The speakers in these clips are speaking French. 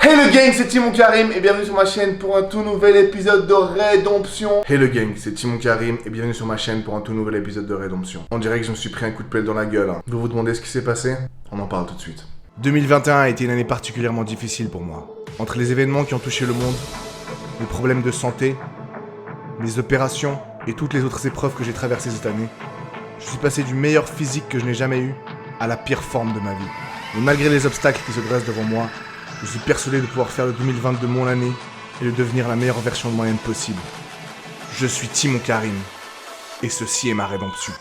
Hey le gang, c'est Timon Karim et bienvenue sur ma chaîne pour un tout nouvel épisode de Rédemption. Hey le gang, c'est Timon Karim et bienvenue sur ma chaîne pour un tout nouvel épisode de Rédemption. On dirait que je me suis pris un coup de pelle dans la gueule. Vous vous demandez ce qui s'est passé? On en parle tout de suite. 2021 a été une année particulièrement difficile pour moi. Entre les événements qui ont touché le monde, les problèmes de santé, les opérations et toutes les autres épreuves que j'ai traversées cette année, je suis passé du meilleur physique que je n'ai jamais eu à la pire forme de ma vie. Et malgré les obstacles qui se dressent devant moi, je suis persuadé de pouvoir faire de 2022 mon année et de devenir la meilleure version de moi-même possible. Je suis Timon Karim et ceci est ma rédemption.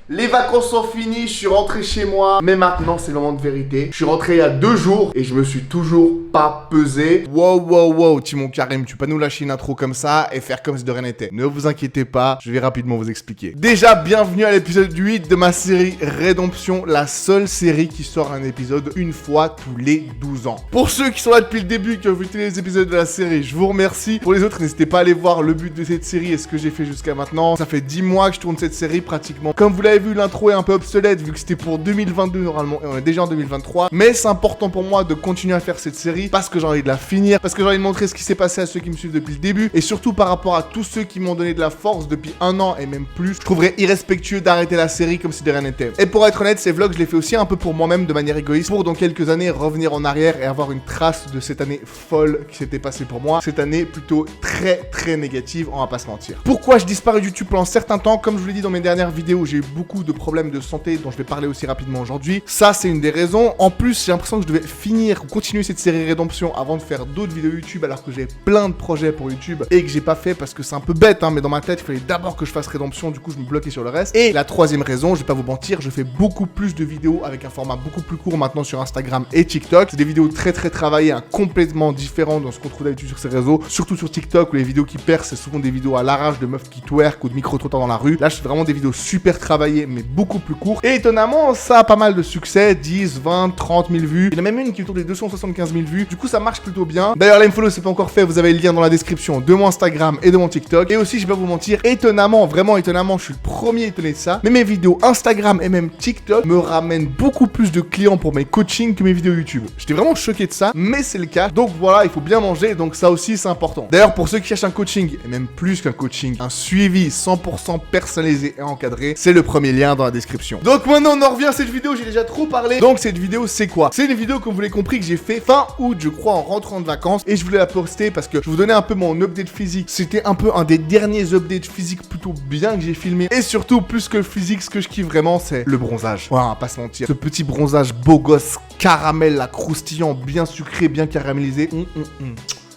Les vacances sont finies, je suis rentré chez moi. Mais maintenant, c'est le moment de vérité. Je suis rentré il y a 2 jours et je me suis toujours pas pesé. Wow, Timon Karim, tu peux pas nous lâcher une intro comme ça et faire comme si de rien n'était. Ne vous inquiétez pas, je vais rapidement vous expliquer. Déjà, bienvenue à l'épisode 8 de ma série Rédemption, la seule série qui sort un épisode une fois tous les 12 ans. Pour ceux qui sont là depuis le début, qui ont vu tous les épisodes de la série, je vous remercie. Pour les autres, n'hésitez pas à aller voir le but de cette série et ce que j'ai fait jusqu'à maintenant. Ça fait 10 mois que je tourne cette série pratiquement. Comme vous l'avez vu, l'intro est un peu obsolète vu que c'était pour 2022 normalement et on est déjà en 2023. Mais c'est important pour moi de continuer à faire cette série parce que j'ai envie de la finir, parce que j'ai envie de montrer ce qui s'est passé à ceux qui me suivent depuis le début et surtout par rapport à tous ceux qui m'ont donné de la force depuis 1 an et même plus. Je trouverais irrespectueux d'arrêter la série comme si de rien n'était. Et pour être honnête, ces vlogs, je les fais aussi un peu pour moi-même de manière égoïste pour dans quelques années revenir en arrière et avoir une trace de cette année folle qui s'était passée pour moi. Cette année plutôt très négative, on va pas se mentir. Pourquoi je disparais de YouTube pendant un certain temps? Comme je vous l'ai dit dans mes dernières vidéos, j'ai eu beaucoup de problèmes de santé dont je vais parler aussi rapidement aujourd'hui. Ça, c'est une des raisons. En plus, j'ai l'impression que je devais finir ou continuer cette série Rédemption avant de faire d'autres vidéos YouTube alors que j'ai plein de projets pour YouTube et que j'ai pas fait parce que c'est un peu bête, hein, mais dans ma tête, il fallait d'abord que je fasse Rédemption, du coup, je me bloquais sur le reste. Et la troisième raison, je vais pas vous mentir, je fais beaucoup plus de vidéos avec un format beaucoup plus court maintenant sur Instagram et TikTok. C'est des vidéos très travaillées, hein, complètement différentes dans ce qu'on trouve d'habitude sur ces réseaux, surtout sur TikTok où les vidéos qui percent, c'est souvent des vidéos à l'arrache de meufs qui twerk ou de micro-trotteurs dans la rue. Là, je fais vraiment des vidéos super travaillées, mais beaucoup plus courtes. Et étonnamment, ça a pas mal de succès, 10, 20, 30 000 vues. Il y en a même une qui est autour des 275 000 vues. Du coup, ça marche plutôt bien. D'ailleurs, là, follow, c'est pas encore fait. Vous avez le lien dans la description de mon Instagram et de mon TikTok. Et aussi, je vais pas vous mentir, étonnamment, vraiment étonnamment, je suis le premier étonné de ça. Mais mes vidéos Instagram et même TikTok me ramènent beaucoup plus de clients pour mes coachings que mes vidéos YouTube. J'étais vraiment choqué de ça, mais c'est le cas. Donc voilà, il faut bien manger. Donc ça aussi, c'est important. D'ailleurs, pour ceux qui cherchent un coaching, et même plus qu'un coaching, un suivi 100% personnalisé et encadré, c'est le premier lien dans la description. Donc maintenant, on en revient à cette vidéo, j'ai déjà trop parlé. Donc cette vidéo, c'est quoi? C'est une vidéo, comme vous l'avez compris, que j'ai fait fin août, je crois, en rentrant de vacances. Et je voulais la poster parce que je vous donnais un peu mon update physique. C'était un peu un des derniers updates physiques plutôt bien que j'ai filmé. Et surtout, plus que le physique, ce que je kiffe vraiment, c'est le bronzage. Ouais, on va pas se mentir. Ce petit bronzage beau gosse, caramel, là, croustillant, bien sucré, bien caramélisé.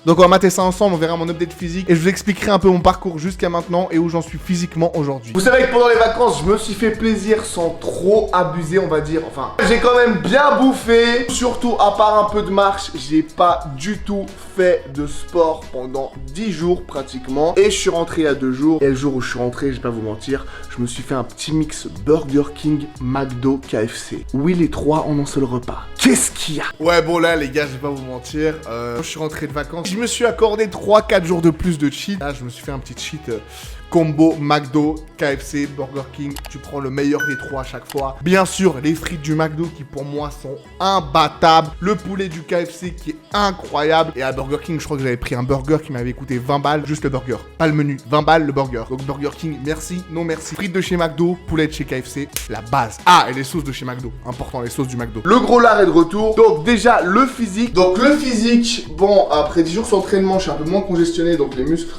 Donc on va mater ça ensemble, on verra mon update physique et je vous expliquerai un peu mon parcours jusqu'à maintenant et où j'en suis physiquement aujourd'hui. Vous savez que pendant les vacances, je me suis fait plaisir sans trop abuser, on va dire. Enfin, j'ai quand même bien bouffé. Surtout, à part un peu de marche, j'ai pas du tout fait de sport pendant 10 jours pratiquement. Et je suis rentré il y a 2 jours. Et le jour où je suis rentré, je vais pas vous mentir, je me suis fait un petit mix Burger King, McDo, KFC. Oui, les 3 en un seul repas. Qu'est-ce qu'il y a? Ouais, bon là les gars, je vais pas vous mentir, je suis rentré de vacances. Je me suis accordé 3-4 jours de plus de cheat. Là, je me suis fait un petit cheat combo McDo, KFC, Burger King. Tu prends le meilleur des 3 à chaque fois. Bien sûr, les frites du McDo qui pour moi sont imbattables. Le poulet du KFC qui est incroyable. Et à Burger King, je crois que j'avais pris un burger qui m'avait coûté 20 balles. Juste le burger, pas le menu. 20 balles le burger. Donc Burger King, merci, non merci. Frites de chez McDo, poulet de chez KFC, la base. Ah, et les sauces de chez McDo. Important, les sauces du McDo. Le gros lard est de retour. Donc déjà, le physique. Donc le physique, bon, après 10 jours d'entraînement, je suis un peu moins congestionné. Donc les muscles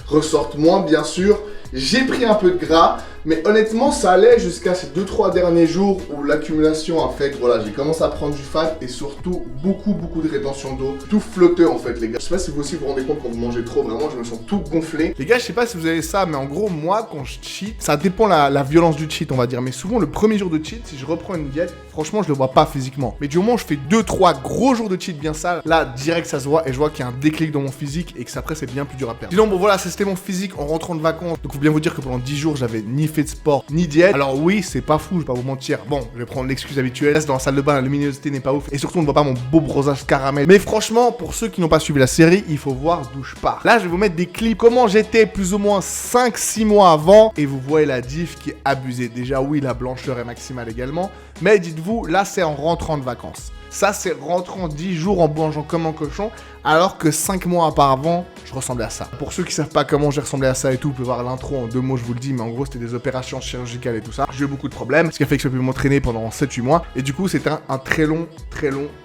ressortent moins, bien sûr. J'ai pris un peu de gras, mais honnêtement, ça allait jusqu'à ces 2-3 derniers jours où l'accumulation a fait que voilà, j'ai commencé à prendre du fat et surtout beaucoup de rétention d'eau. Tout flottait en fait, les gars. Je sais pas si vous aussi vous rendez compte quand vous mangez trop, vraiment, je me sens tout gonflé. Les gars, je sais pas si vous avez ça, mais en gros, moi, quand je cheat, ça dépend la violence du cheat, on va dire. Mais souvent, le premier jour de cheat, si je reprends une diète, franchement, je le vois pas physiquement. Mais du moment où je fais 2-3 gros jours de cheat bien sale, là, direct, ça se voit et je vois qu'il y a un déclic dans mon physique et que après, c'est bien plus dur à perdre. Sinon, bon, voilà, ça c'était mon physique en rentrant de vacances. Donc, faut bien vous dire que pendant 10 jours, j'avais ni fait de sport ni diète. Alors oui, c'est pas fou, je vais pas vous mentir. Bon, je vais prendre l'excuse habituelle. Reste dans la salle de bain, la luminosité n'est pas ouf. Et surtout, on ne voit pas mon beau bronzage caramel. Mais franchement, pour ceux qui n'ont pas suivi la série, il faut voir d'où je pars. Là, je vais vous mettre des clips. Comment j'étais plus ou moins 5-6 mois avant. Et vous voyez la diff qui est abusée. Déjà, oui, la blancheur est maximale également. Mais dites-vous, là, c'est en rentrant de vacances. Ça, c'est rentrant 10 jours en mangeant comme un cochon, alors que 5 mois auparavant, je ressemblais à ça. Pour ceux qui savent pas comment j'ai ressemblé à ça et tout, vous pouvez voir l'intro en 2 mots, je vous le dis, mais en gros, c'était des opérations chirurgicales et tout ça. J'ai eu beaucoup de problèmes, ce qui a fait que je peux plus m'entraîner pendant 7-8 mois. Et du coup, c'était un très long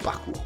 parcours.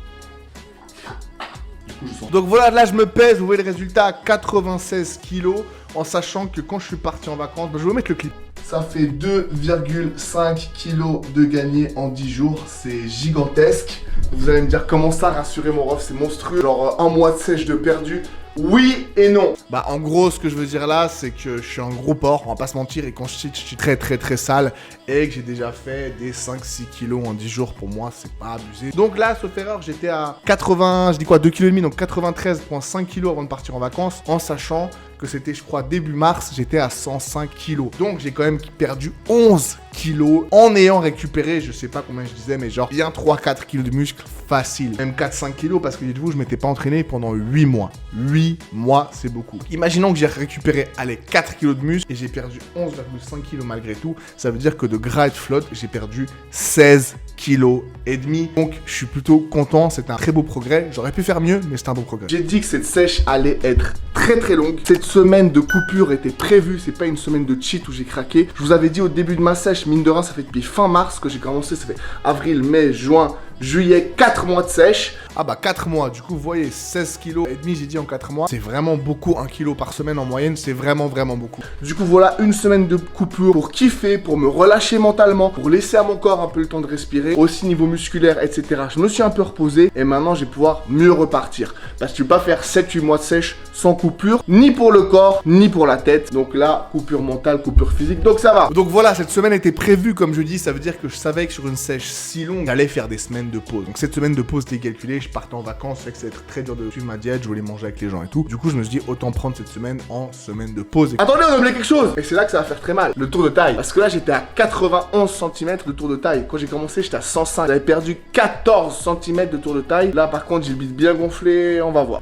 Donc voilà, là, je me pèse, vous voyez le résultat à 96 kilos, en sachant que quand je suis parti en vacances, je vais vous mettre le clip. Ça fait 2,5 kilos de gagné en 10 jours, c'est gigantesque. Vous allez me dire comment ça, rassurez mon ref, c'est monstrueux. Genre un mois de sèche de perdu. Oui et non. Bah en gros ce que je veux dire là c'est que je suis un gros porc, on va pas se mentir, et quand je suis très sale et que j'ai déjà fait des 5-6 kilos en 10 jours, pour moi c'est pas abusé. Donc là sauf erreur j'étais à 2,5 kg, donc 93,5 kg avant de partir en vacances, en sachant que c'était je crois début mars, j'étais à 105 kg. Donc j'ai quand même perdu 11 kilos en ayant récupéré, je sais pas combien je disais, mais genre bien 3-4 kilos de muscles facile. Même 4-5 kilos parce que dites-vous je m'étais pas entraîné pendant 8 mois. 8 mois c'est beaucoup. Imaginons que j'ai récupéré allez 4 kilos de muscles et j'ai perdu 11,5 kilos malgré tout. Ça veut dire que de gras et de flotte j'ai perdu 16 kilos et demi. Donc je suis plutôt content, c'est un très beau progrès. J'aurais pu faire mieux mais c'est un bon progrès. J'ai dit que cette sèche allait être très longue. Cette semaine de coupure était prévue, c'est pas une semaine de cheat où j'ai craqué. Je vous avais dit au début de ma sèche, mine de rien, ça fait depuis fin mars que j'ai commencé, ça fait avril, mai, juin, juillet, 4 mois de sèche. Ah bah 4 mois, du coup vous voyez 16 kilos et demi j'ai dit en 4 mois. C'est vraiment beaucoup, 1 kilo par semaine en moyenne, c'est vraiment beaucoup. Du coup voilà une semaine de coupure pour kiffer, pour me relâcher mentalement, pour laisser à mon corps un peu le temps de respirer, aussi niveau musculaire, etc. Je me suis un peu reposé et maintenant je vais pouvoir mieux repartir. Parce que tu peux pas faire 7-8 mois de sèche sans coupure, ni pour le corps, ni pour la tête. Donc là, coupure mentale, coupure physique, donc ça va. Donc voilà, cette semaine était prévue comme je dis, ça veut dire que je savais que sur une sèche si longue, j'allais faire des semaines de pause. Donc cette semaine de pause était calculée, je partais en vacances, ça fait que ça va être très dur de suivre ma diète, je voulais manger avec les gens et tout. Du coup, je me suis dit autant prendre cette semaine en semaine de pause. Attendez, on a oublié quelque chose. Et c'est là que ça va faire très mal, le tour de taille. Parce que là, j'étais à 91 cm de tour de taille. Quand j'ai commencé, j'étais à 105. J'avais perdu 14 cm de tour de taille. Là, par contre, j'ai le bide bien gonflé, on va voir.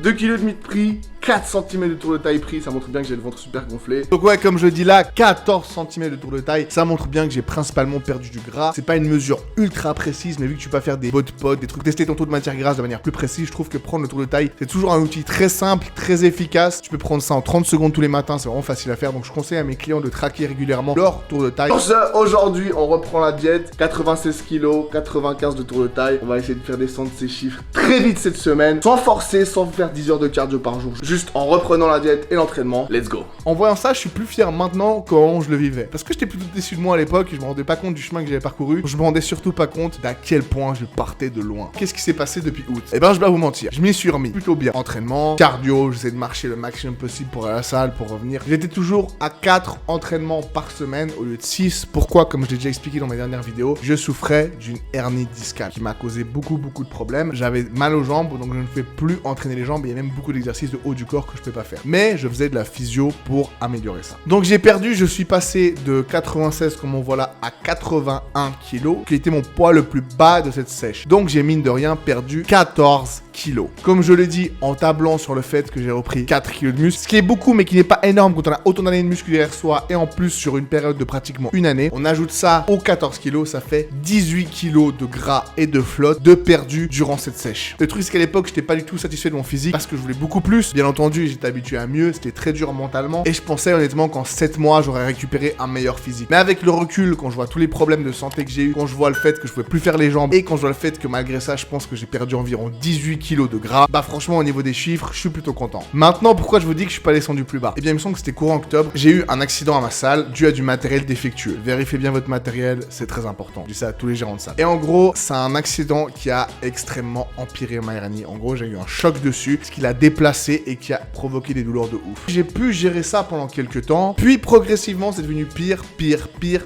2,5 kg de prix, 4 cm de tour de taille pris, ça montre bien que j'ai le ventre super gonflé. Donc ouais, comme je dis là, 14 cm de tour de taille, ça montre bien que j'ai principalement perdu du gras. C'est pas une mesure ultra précise, mais vu que tu peux faire des body pod, des trucs, tester ton taux de matière grasse de manière plus précise, je trouve que prendre le tour de taille, c'est toujours un outil très simple, très efficace. Tu peux prendre ça en 30 secondes tous les matins, c'est vraiment facile à faire. Donc je conseille à mes clients de traquer régulièrement leur tour de taille. Pour ça, aujourd'hui, on reprend la diète, 96 kg, 95 de tour de taille. On va essayer de faire descendre ces chiffres très vite cette semaine, sans forcer, sans faire 10 heures de cardio par jour. Juste en reprenant la diète et l'entraînement. Let's go. En voyant ça, je suis plus fier maintenant quand je le vivais. Parce que j'étais plutôt déçu de moi à l'époque, je me rendais pas compte du chemin que j'avais parcouru. Je me rendais surtout pas compte d'à quel point je partais de loin. Qu'est-ce qui s'est passé depuis août? Eh ben, je vais pas vous mentir. Je m'y suis remis plutôt bien. Entraînement, cardio, j'essaie de marcher le maximum possible pour aller à la salle, pour revenir. J'étais toujours à 4 entraînements par semaine au lieu de 6. Pourquoi? Comme je l'ai déjà expliqué dans mes dernières vidéos, je souffrais d'une hernie discale qui m'a causé beaucoup de problèmes. J'avais mal aux jambes, donc je ne pouvais plus entraîner les jambes. Il y a même beaucoup d'exercices de haut du corps que je peux pas faire. Mais je faisais de la physio pour améliorer ça. Donc j'ai perdu, je suis passé de 96 comme on voit là à 81 kg, qui était mon poids le plus bas de cette sèche. Donc j'ai mine de rien perdu 14 kilos. Comme je l'ai dit en tablant sur le fait que j'ai repris 4 kilos de muscle, ce qui est beaucoup mais qui n'est pas énorme quand on a autant d'années de musculaire soi et en plus sur une période de pratiquement une année. On ajoute ça aux 14 kilos, ça fait 18 kilos de gras et de flotte de perdu durant cette sèche. Le truc c'est qu'à l'époque j'étais pas du tout satisfait de mon physique parce que je voulais beaucoup plus. Bien entendu j'étais habitué à mieux, c'était très dur mentalement et je pensais honnêtement qu'en 7 mois j'aurais récupéré un meilleur physique. Mais avec le recul, quand je vois tous les problèmes de santé que j'ai eu, quand je vois le fait que je pouvais plus faire les jambes et quand je vois le fait que malgré ça je pense que j'ai perdu environ 18 kilos de gras, bah franchement au niveau des chiffres je suis plutôt content. Maintenant pourquoi je vous dis que je suis pas descendu plus bas? Eh bien il me semble que c'était courant octobre, j'ai eu un accident à ma salle dû à du matériel défectueux. Vérifiez bien votre matériel, c'est très important. Je dis ça à tous les gérants de salle. Et en gros c'est un accident qui a extrêmement empiré ma hernie. En gros j'ai eu un choc dessus, ce qui l'a déplacé et qui a provoqué des douleurs de ouf. J'ai pu gérer ça pendant quelques temps, puis progressivement c'est devenu pire,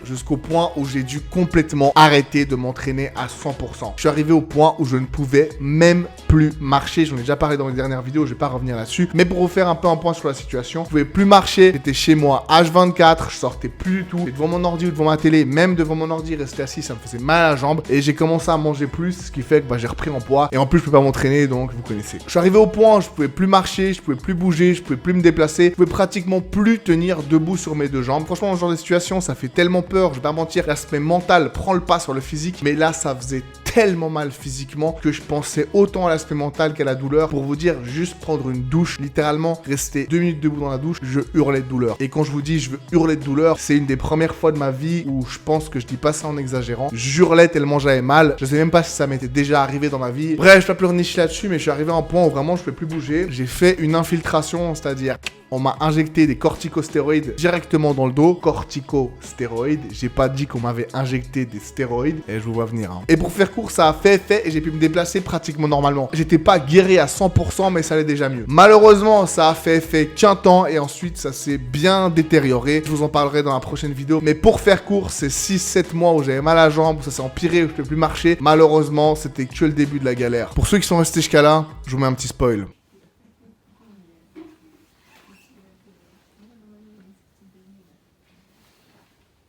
jusqu'au point où j'ai dû complètement arrêter de m'entraîner à 100%. Je suis arrivé au point où je ne pouvais même plus marcher. J'en ai déjà parlé dans les dernières vidéos, je vais pas revenir là-dessus. Mais pour vous faire un peu un point sur la situation, je pouvais plus marcher. J'étais chez moi H24, je sortais plus du tout. J'étais devant mon ordi ou devant ma télé, même devant mon ordi, rester assis, ça me faisait mal à la jambe. Et j'ai commencé à manger plus, ce qui fait que j'ai repris en poids. Et en plus, je peux pas m'entraîner, donc vous connaissez. Je suis arrivé au point où je pouvais plus marcher, je pouvais plus bouger, je pouvais plus me déplacer, je pouvais pratiquement plus tenir debout sur mes deux jambes. Franchement, dans ce genre de situation, ça fait tellement peur. Je vais pas mentir, l'aspect mental prend le pas sur le physique. Mais là, ça faisait tellement mal physiquement que je pensais autant à l'aspect mental qu'à la douleur. Pour vous dire, juste prendre une douche, littéralement rester 2 minutes debout dans la douche, je hurlais de douleur. Et quand je vous dis je veux hurler de douleur, c'est une des premières fois de ma vie où je pense que je dis pas ça en exagérant. J'hurlais tellement j'avais mal. Je sais même pas si ça m'était déjà arrivé dans ma vie. Bref, je vais pas pleurnicher là-dessus, mais je suis arrivé à un point où vraiment je peux plus bouger. J'ai fait une infiltration, c'est-à-dire on m'a injecté des corticostéroïdes directement dans le dos. Corticostéroïdes. J'ai pas dit qu'on m'avait injecté des stéroïdes. Et je vous vois venir. Et pour faire court, ça a fait et j'ai pu me déplacer pratiquement normalement. J'étais pas guéri à 100%, mais ça allait déjà mieux. Malheureusement, ça a fait qu'un temps et ensuite ça s'est bien détérioré. Je vous en parlerai dans la prochaine vidéo. Mais pour faire court, c'est 6-7 mois où j'avais mal à la jambe, où ça s'est empiré, où je peux plus marcher. Malheureusement, c'était que le début de la galère. Pour ceux qui sont restés jusqu'à là, je vous mets un petit spoil.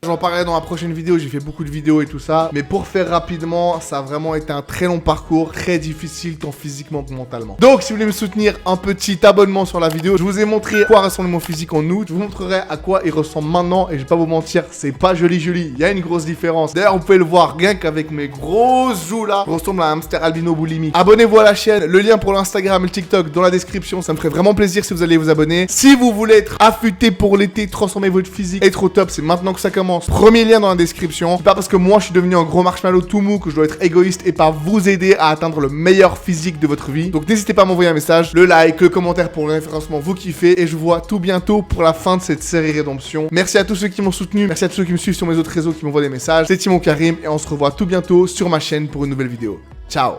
J'en parlerai dans la prochaine vidéo, j'ai fait beaucoup de vidéos et tout ça. Mais pour faire rapidement, ça a vraiment été un très long parcours, très difficile tant physiquement que mentalement. Donc si vous voulez me soutenir, un petit abonnement sur la vidéo. Je vous ai montré à quoi ressemble mon physique en août. Je vous montrerai à quoi il ressemble maintenant. Et je vais pas vous mentir, c'est pas joli. Il y a une grosse différence. D'ailleurs, vous pouvez le voir rien qu'avec mes grosses joues là. Je ressemble à un hamster albino boulimique. Abonnez-vous à la chaîne. Le lien pour l'Instagram et le TikTok dans la description. Ça me ferait vraiment plaisir si vous allez vous abonner. Si vous voulez être affûté pour l'été, transformer votre physique, être au top, c'est maintenant que ça commence. Premier lien dans la description. C'est pas parce que moi je suis devenu un gros marshmallow tout mou que je dois être égoïste et pas vous aider à atteindre le meilleur physique de votre vie. Donc n'hésitez pas à m'envoyer un message, le like, le commentaire pour le référencement, vous kiffez. Et je vous vois tout bientôt pour la fin de cette série Rédemption. Merci à tous ceux qui m'ont soutenu. Merci à tous ceux qui me suivent sur mes autres réseaux qui m'envoient des messages. C'est Timon Karim et on se revoit tout bientôt sur ma chaîne pour une nouvelle vidéo. Ciao.